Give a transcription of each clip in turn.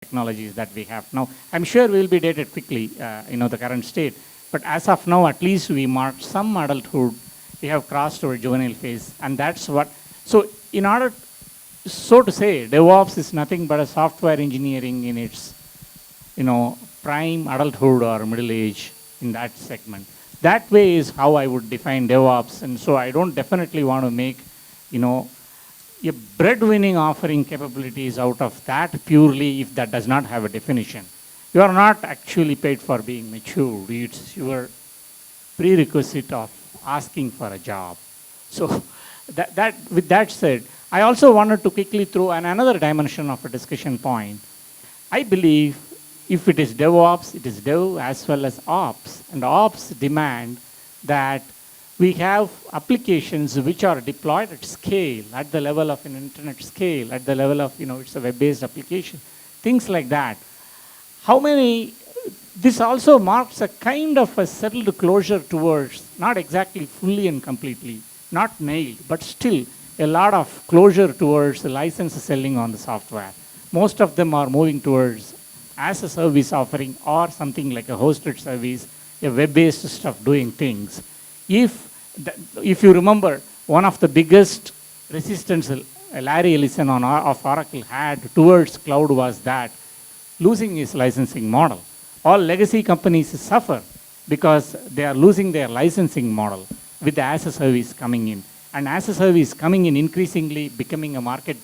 technologies that we have now. I'm sure we'll be dated quickly, the current state. But as of now, at least we marked some adulthood. We have crossed our juvenile phase, and that's what. So, in order, so to say, DevOps is nothing but a software engineering in its, prime adulthood or middle age in that segment. That way is how I would define DevOps, and so I don't definitely want to make, a breadwinning offering capabilities out of that purely if that does not have a definition. You are not actually paid for being mature. It's your prerequisite of asking for a job. So with that said, I also wanted to quickly throw another dimension of a discussion point. I believe if it is DevOps, it is Dev as well as Ops. And Ops demand that we have applications which are deployed at scale, at the level of an internet scale, at the level of, it's a web-based application, things like that. This also marks a kind of a settled closure towards, not exactly fully and completely, not nailed, but still a lot of closure towards the license selling on the software. Most of them are moving towards as a service offering or something like a hosted service, a web-based stuff doing things. If you remember, one of the biggest resistance Larry Ellison of Oracle had towards cloud was that losing his licensing model. All legacy companies suffer because they are losing their licensing model with the as a service coming in. And as a service coming in increasingly becoming a market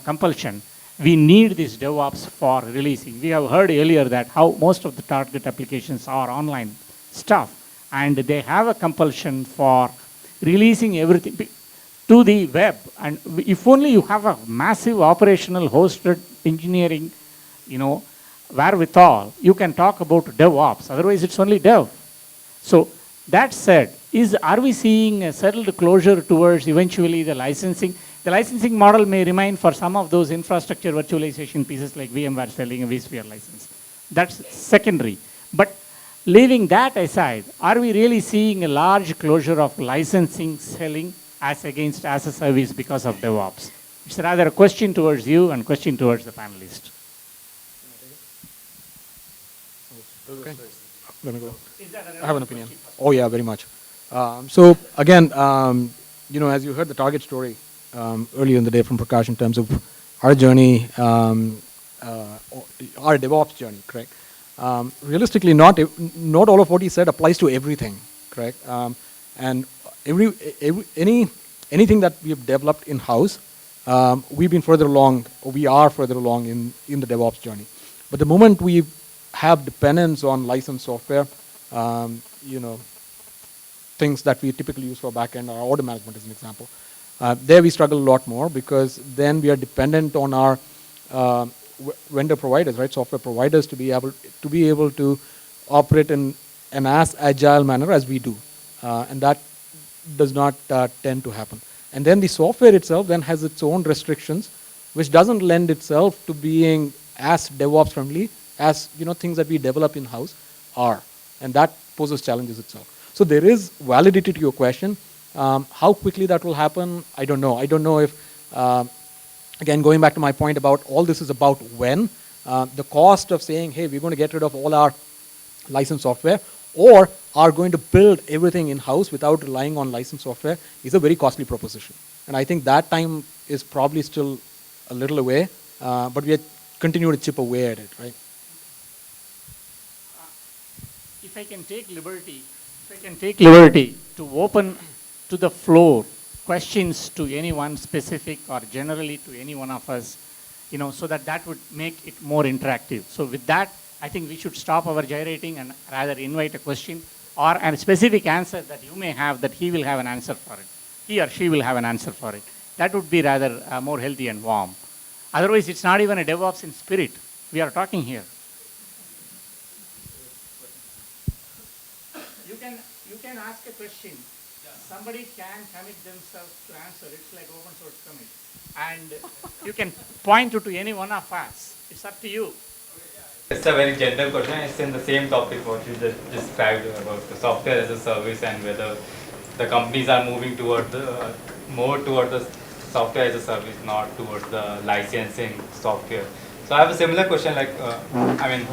compulsion, we need this DevOps for releasing. We have heard earlier that how most of the target applications are online stuff, and they have a compulsion for releasing everything to the web. And if only you have a massive operational hosted engineering, wherewithal, you can talk about DevOps. Otherwise, it's only Dev. So that said, are we seeing a settled closure towards eventually the licensing? The licensing model may remain for some of those infrastructure virtualization pieces like VMware selling a vSphere license. That's secondary. But leaving that aside, are we really seeing a large closure of licensing selling as against as a service because of DevOps? It's rather a question towards you and question towards the panelists. Okay. Let me go. I have an opinion. Oh yeah, very much. So again, as you heard the target story earlier in the day from Prakash in terms of our journey, our DevOps journey, correct? Realistically, not all of what he said applies to everything, correct? And anything that we have developed in house, we've been further along, or we are further along in the DevOps journey. But the moment we have dependence on licensed software, things that we typically use for backend or order management as an example. There we struggle a lot more because then we are dependent on our vendor providers, right? Software providers to be able to operate in an as agile manner as we do, and that does not tend to happen. And then the software itself then has its own restrictions, which doesn't lend itself to being as DevOps friendly as things that we develop in house are, and that poses challenges itself. So there is validity to your question. How quickly that will happen, I don't know. I don't know if, again, going back to my point about all this is about when, the cost of saying, hey, we're going to get rid of all our licensed software or are going to build everything in-house without relying on licensed software is a very costly proposition. And I think that time is probably still a little away, but we continue to chip away at it, right? If I can take liberty to open to the floor questions to anyone specific or generally to any one of us, so that would make it more interactive. So with that, I think we should stop our gyrating and rather invite a question or a specific answer that you may have that he will have an answer for it. He or she will have an answer for it. That would be rather more healthy and warm. Otherwise, it's not even a DevOps in spirit. We are talking here. You can ask a question. Somebody can commit themselves to answer. It's like open source commit. And you can point to any one of us. It's up to you. It's a very general question. It's in the same topic what you just described about the software as a service and whether the companies are moving more toward the software as a service, not towards the licensing software. So I have a similar question. Like, I mean,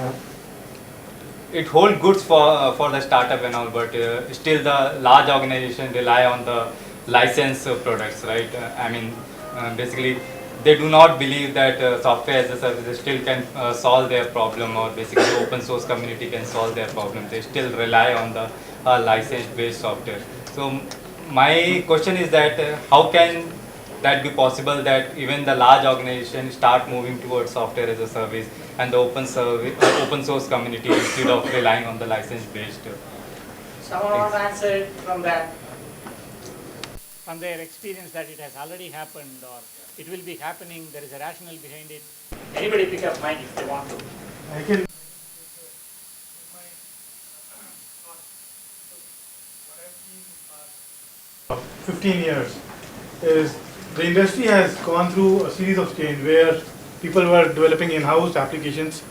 it holds goods for the startup and all, but still the large organization rely on the license products, right? I mean, basically, they do not believe that software as a service still can solve their problem, or basically open source community can solve their problem. They still rely on the license-based software. So my question is that how can that be possible that even the large organizations start moving towards software as a service and the open source community instead of relying on the license-based? Someone want to answer it from that, from their experience that it has already happened or it will be happening, there is a rationale behind it. Anybody pick up mic if they want to. I can. 15 years is the industry has gone through a series of change where people were developing in-house applications,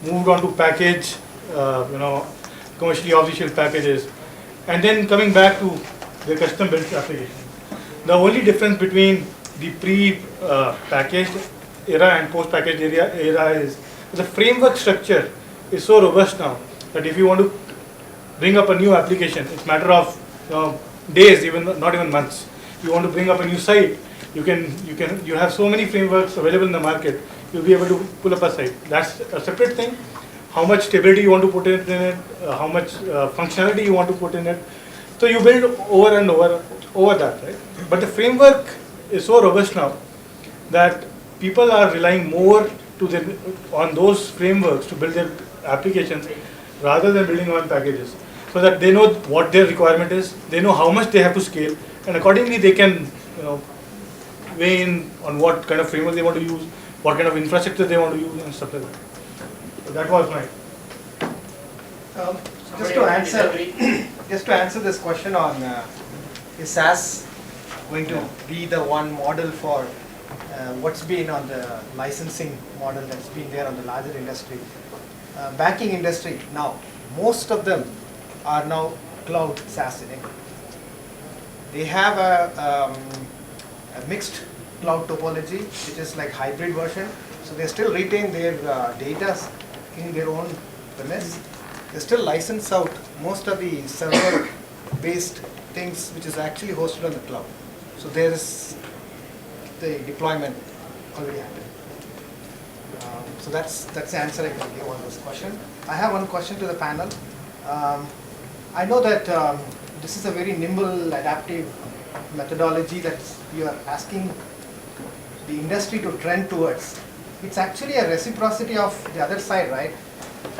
moved on to package, commercially off-the-shelf packages, and then coming back to the custom-built application. The only difference between the pre-packaged era and post-packaged era is the framework structure is so robust now that if you want to bring up a new application, it's a matter of days, even not even months. You want to bring up a new site, you have so many frameworks available in the market, you'll be able to pull up a site. That's a separate thing. How much stability you want to put in it, how much functionality you want to put in it. So you build over and over that, right? But the framework is so robust now that people are relying more on those frameworks to build their applications rather than building on packages, so that they know what their requirement is, they know how much they have to scale, and accordingly they can weigh in on what kind of framework they want to use, what kind of infrastructure they want to use, and stuff like that. So that was my. Just to answer this question on is SaaS going to be the one model for what's been on the licensing model that's been there on the larger industry. Banking industry now, most of them are now cloud SaaS enabled. They have a mixed cloud topology, which is like hybrid version. So they still retain their data in their own premise. They still license out most of the server-based things, which is actually hosted on the cloud. So there is the deployment already happening. So that's the answer I can give on this question. I have one question to the panel. I know that this is a very nimble, adaptive methodology that you are asking the industry to trend towards. It's actually a reciprocity of the other side, right?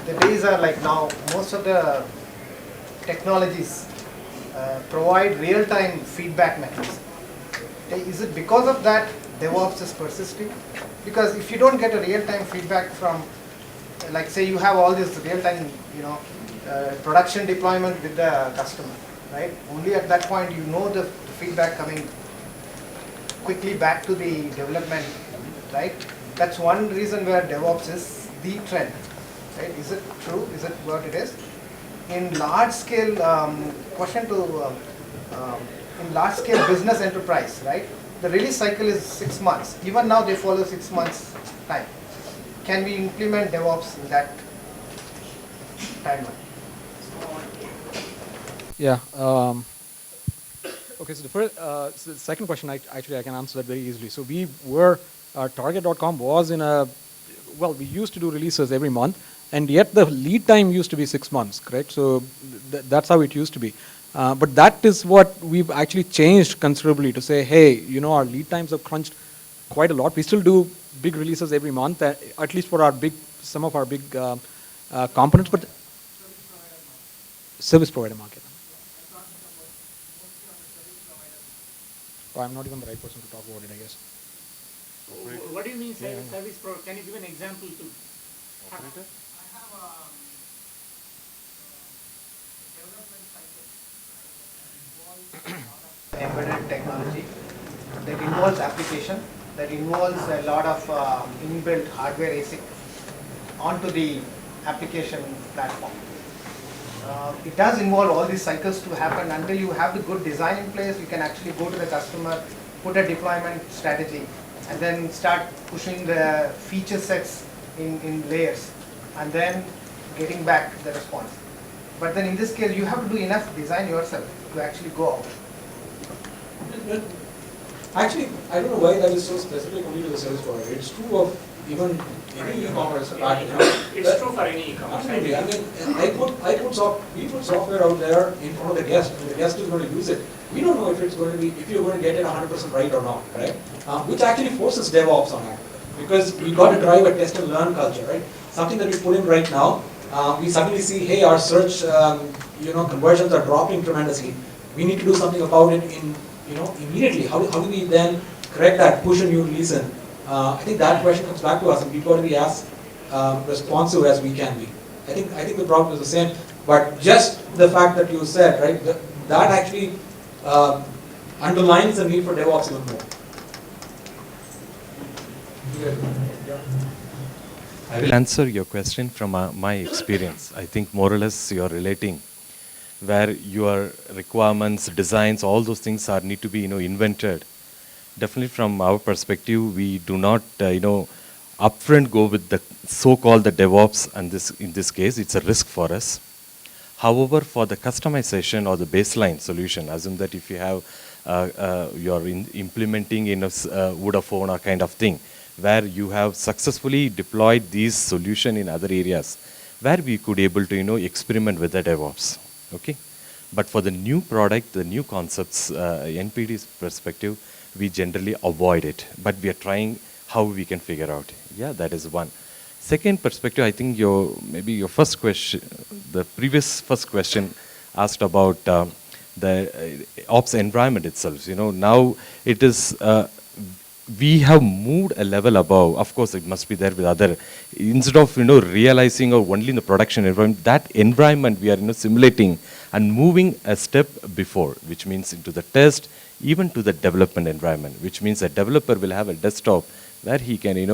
The days are like now, most of the technologies provide real-time feedback mechanism. Is it because of that DevOps is persisting? Because if you don't get a real-time feedback from, like say you have all this real-time, production deployment with the customer, right? Only at that point you know the feedback coming quickly back to the development, right? That's one reason where DevOps is the trend, right? Is it true? Is it what it is? In large-scale, in large-scale business enterprise, right? The release cycle is 6 months. Even now they follow 6 months time. Can we implement DevOps in that timeline? Yeah. Okay, so the second question, I can answer that very easily. So Target.com was we used to do releases every month, and yet the lead time used to be 6 months, correct? So that's how it used to be. But that is what we've actually changed considerably to say, hey, our lead times have crunched quite a lot. We still do big releases every month, at least for some of our big components, but service provider market. Oh, I'm not even the right person to talk about it, I guess. What do you mean service provider? Can you give an example to operator? I have a development cycle that involves embedded technology, that involves application, that involves a lot of inbuilt hardware ASIC onto the application platform. It does involve all these cycles to happen. Until you have the good design in place, you can actually go to the customer, put a deployment strategy, and then start pushing the feature sets in layers and then getting back the response. But then in this case, you have to do enough design yourself to actually go out. Actually, I don't know why that is so specific only to the service provider. It's true of even any e-commerce package. It's true for any e-commerce. Absolutely. I mean, we put software out there in front of the guest, and the guest is going to use it. We don't know if it's going to be, if you're going to get it 100% right or not, right? Which actually forces DevOps on it, because we got to drive a test and learn culture, right? Something that we put in right now, we suddenly see, hey, our search, conversions are dropping tremendously. We need to do something about it immediately. How do we then correct that, push a new release in? I think that question comes back to us, and we've got to be as responsive as we can be. I think the problem is the same, but just the fact that you said, right, that actually underlines the need for DevOps even more. I will answer your question from my experience. I think more or less you are relating where your requirements, designs, all those things need to be invented. Definitely from our perspective, we do not upfront go with the so-called the DevOps, and in this case it's a risk for us. However, for the customization or the baseline solution, assume that if you have you're implementing in a Vodafone or kind of thing, where you have successfully deployed these solution in other areas, where we could able to experiment with the DevOps. Okay, but for the new product, the new concepts, NPD's perspective, we generally avoid it. But we are trying how we can figure out. Yeah, that is one. Second perspective, I think maybe your first question, the previous first question asked about the ops environment itself. Now it is. We have moved a level above. Of course, it must be there with other. Instead of realizing or only in the production environment, that environment we are simulating and moving a step before, which means into the test, even to the development environment, which means a developer will have a desktop where he can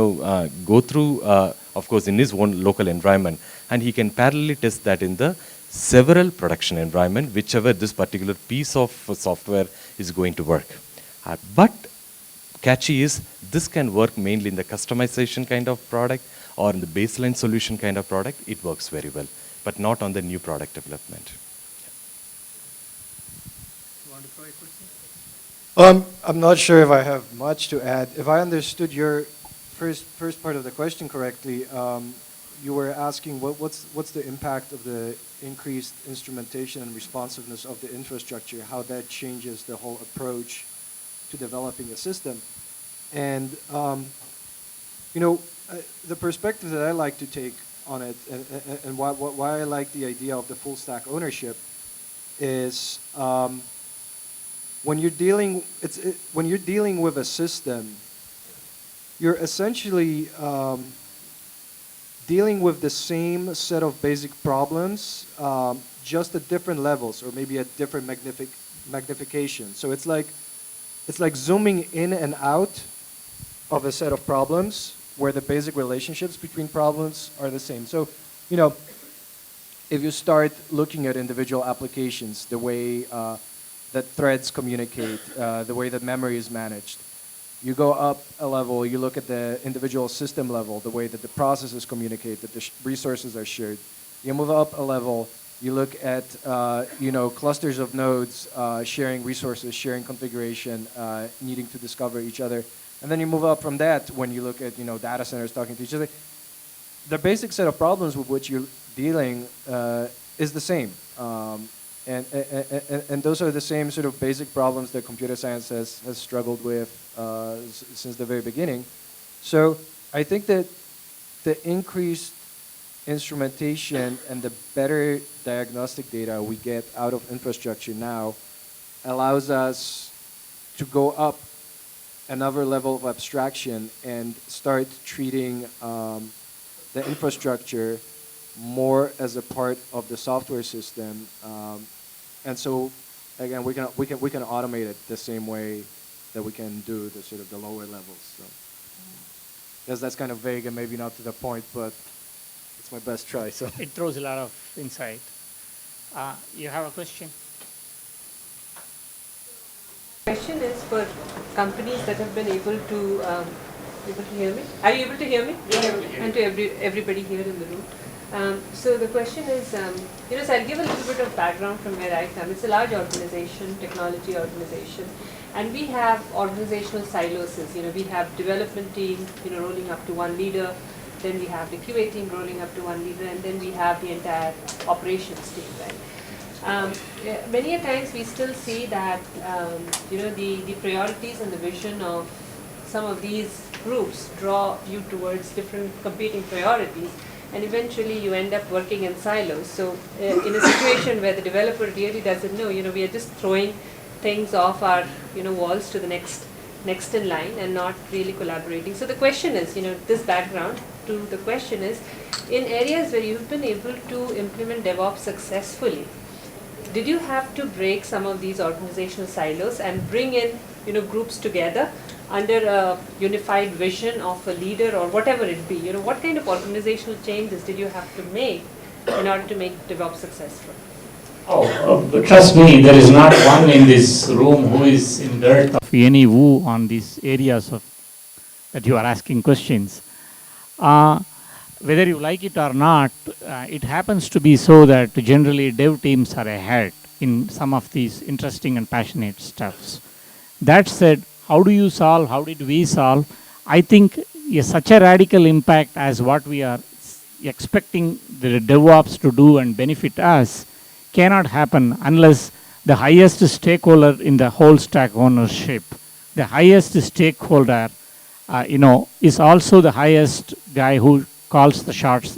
go through, of course, in his own local environment, and he can parallelly test that in the several production environment, whichever this particular piece of software is going to work. But catchy is this can work mainly in the customization kind of product or in the baseline solution kind of product. It works very well, but not on the new product development. You want to throw a question? I'm not sure if I have much to add. If I understood your first part of the question correctly, you were asking what's the impact of the increased instrumentation and responsiveness of the infrastructure, how that changes the whole approach to developing a system. And the perspective that I like to take on it, and why I like the idea of the full stack ownership, is when you're dealing with a system, you're essentially dealing with the same set of basic problems, just at different levels, or maybe at different magnification. So it's like zooming in and out of a set of problems where the basic relationships between problems are the same. So, if you start looking at individual applications, the way that threads communicate, the way that memory is managed, you go up a level, you look at the individual system level, the way that the processes communicate, that the resources are shared. You move up a level, you look at clusters of nodes sharing resources, sharing configuration, needing to discover each other. And then you move up from that when you look at data centers talking to each other. The basic set of problems with which you're dealing is the same. And those are the same sort of basic problems that computer science has struggled with since the very beginning. So I think that the increased instrumentation and the better diagnostic data we get out of infrastructure now allows us to go up another level of abstraction and start treating the infrastructure more as a part of the software system. And so again, we can automate it the same way that we can do the sort of the lower levels. So yes, that's kind of vague and maybe not to the point, but it's my best try. So It throws a lot of insight. You have a question? Question is for companies that have been able to able to hear me? Are you able to hear me? And to everybody here in the room. So the question is, so I'll give a little bit of background from where I come. It's a large organization, technology organization, and we have organizational silos. We have development team, rolling up to one leader, then we have the QA team rolling up to one leader, and then we have the entire operations team, right? Many a times we still see that, the priorities and the vision of some of these groups draw you towards different competing priorities, and eventually you end up working in silos. So in a situation where the developer really doesn't know, we are just throwing things off our, walls to the next in line and not really collaborating. So the question is, this background to the question is, in areas where you've been able to implement DevOps successfully, did you have to break some of these organizational silos and bring in, groups together under a unified vision of a leader or whatever it be? What kind of organizational changes did you have to make in order to make DevOps successful? But trust me, there is not one in this room who is in dearth of any woo on these areas of that you are asking questions. Whether you like it or not, it happens to be so that generally dev teams are ahead in some of these interesting and passionate stuffs. That said, how did we solve? I think such a radical impact as what we are expecting the DevOps to do and benefit us cannot happen unless the highest stakeholder in the whole stack ownership, the highest stakeholder, is also the highest guy who calls the shots